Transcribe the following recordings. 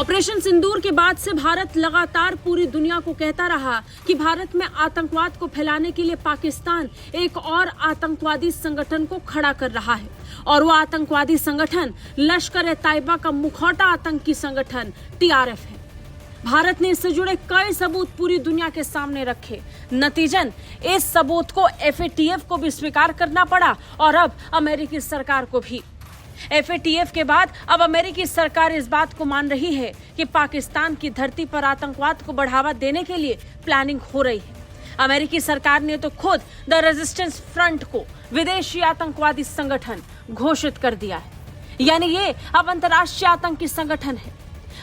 Operation सिंदूर के बाद से भारत लगातार पूरी दुनिया को कहता रहा कि भारत में आतंकवाद को फैलाने के लिए पाकिस्तान एक और आतंकवादी संगठन को खड़ा कर रहा है और वो आतंकवादी संगठन लश्कर-ए-तैयबा का मुखौटा आतंकी संगठन टीआरएफ है। भारत ने इससे जुड़े कई सबूत पूरी दुनिया के सामने रखे। नतीजन इस सबूत को एफएटीएफ को भी स्वीकार करना पड़ा और अब अमेरिकी सरकार को भी। एफएटीएफ के बाद अब अमेरिकी सरकार इस बात को मान रही है कि पाकिस्तान की धरती पर आतंकवाद को बढ़ावा देने के लिए प्लानिंग हो रही है। अमेरिकी सरकार ने तो खुद द रेजिस्टेंस फ्रंट को विदेशी आतंकवादी संगठन घोषित कर दिया है, यानी ये अब अंतर्राष्ट्रीय आतंकी संगठन है।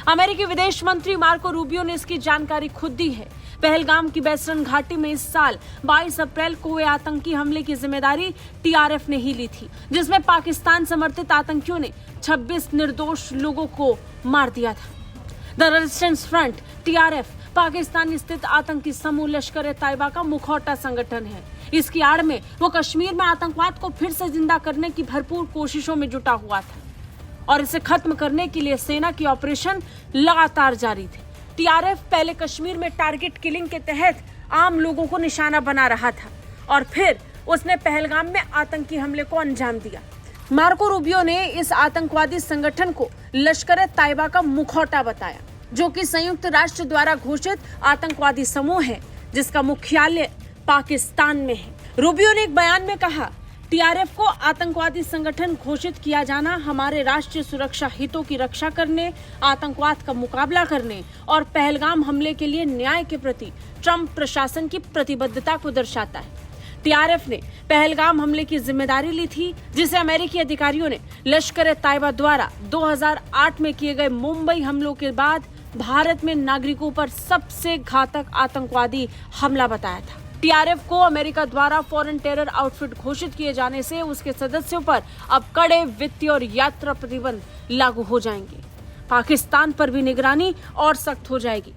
अमेरिकी विदेश मंत्री मार्को रूबियो ने इसकी जानकारी खुद दी है। पहलगाम की बैसरन घाटी में इस साल 22 अप्रैल को हुए आतंकी हमले की जिम्मेदारी टीआरएफ ने ही ली थी, जिसमें पाकिस्तान समर्थित आतंकियों ने 26 निर्दोष लोगों को मार दिया था। The resistance front TRF Pakistan स्थित आतंकी समूह लश्कर-ए-तैयबा का मुखौटा संगठन है। इसकी आड़ में वो कश्मीर में आतंकवाद को फिर से जिंदा करने की भरपूर कोशिशों में जुटा हुआ था और इसे खत्म करने के लिए सेना की ऑपरेशन लगातार जारी थे। टीआरएफ पहले कश्मीर में टारगेट किलिंग के तहत आम लोगों को निशाना बना रहा था और फिर उसने पहलगाम में आतंकी हमले को अंजाम दिया। मार्को रूबियो ने इस आतंकवादी संगठन को लश्कर-ए-तैयबा का मुखौटा बताया, जो कि संयुक्त राष्ट्र द्वारा घोषित आतंकवादी समूह है जिसका मुख्यालय पाकिस्तान में है। रूबियो ने एक बयान में कहा, टीआरएफ को आतंकवादी संगठन घोषित किया जाना हमारे राष्ट्रीय सुरक्षा हितों की रक्षा करने, आतंकवाद का मुकाबला करने और पहलगाम हमले के लिए न्याय के प्रति ट्रंप प्रशासन की प्रतिबद्धता को दर्शाता है। टीआरएफ ने पहलगाम हमले की जिम्मेदारी ली थी, जिसे अमेरिकी अधिकारियों ने लश्कर-ए-तैयबा द्वारा 2008 में किए गए मुंबई हमलों के बाद भारत में नागरिकों पर सबसे घातक आतंकवादी हमला बताया था। टीआरएफ को अमेरिका द्वारा फॉरेन टेरर आउटफिट घोषित किए जाने से उसके सदस्यों पर अब कड़े वित्तीय और यात्रा प्रतिबंध लागू हो जाएंगे। पाकिस्तान पर भी निगरानी और सख्त हो जाएगी।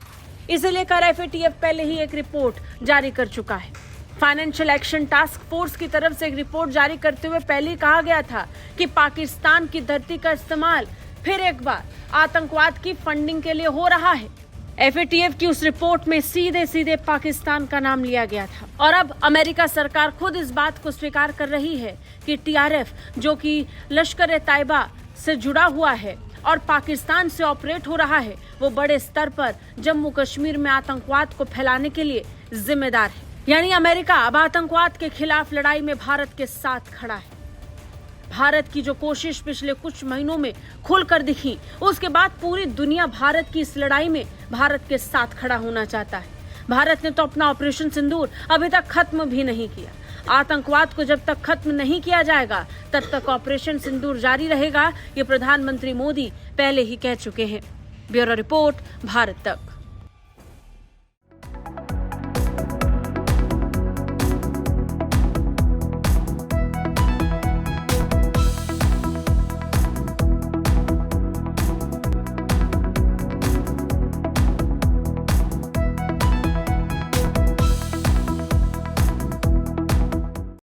इसे लेकर एफएटीएफ पहले ही एक रिपोर्ट जारी कर चुका है। फाइनेंशियल एक्शन टास्क फोर्स की तरफ से एक रिपोर्ट जारी करते हुए पहले ही कहा गया था कि पाकिस्तान की धरती का इस्तेमाल फिर एक बार आतंकवाद की फंडिंग के लिए हो रहा है। एफएटीएफ की उस रिपोर्ट में सीधे सीधे पाकिस्तान का नाम लिया गया था और अब अमेरिका सरकार खुद इस बात को स्वीकार कर रही है कि टीआरएफ, जो कि लश्कर-ए-तैयबा से जुड़ा हुआ है और पाकिस्तान से ऑपरेट हो रहा है, वो बड़े स्तर पर जम्मू कश्मीर में आतंकवाद को फैलाने के लिए जिम्मेदार है। यानी अमेरिका अब आतंकवाद के खिलाफ लड़ाई में भारत के साथ खड़ा है। भारत की जो कोशिश पिछले कुछ महीनों में खुलकर दिखी, उसके बाद पूरी दुनिया भारत की इस लड़ाई में भारत के साथ खड़ा होना चाहता है। भारत ने तो अपना ऑपरेशन सिंदूर अभी तक खत्म भी नहीं किया। आतंकवाद को जब तक खत्म नहीं किया जाएगा तब तक ऑपरेशन सिंदूर जारी रहेगा, ये प्रधानमंत्री मोदी पहले ही कह चुके हैं। ब्यूरो रिपोर्ट, भारत तक।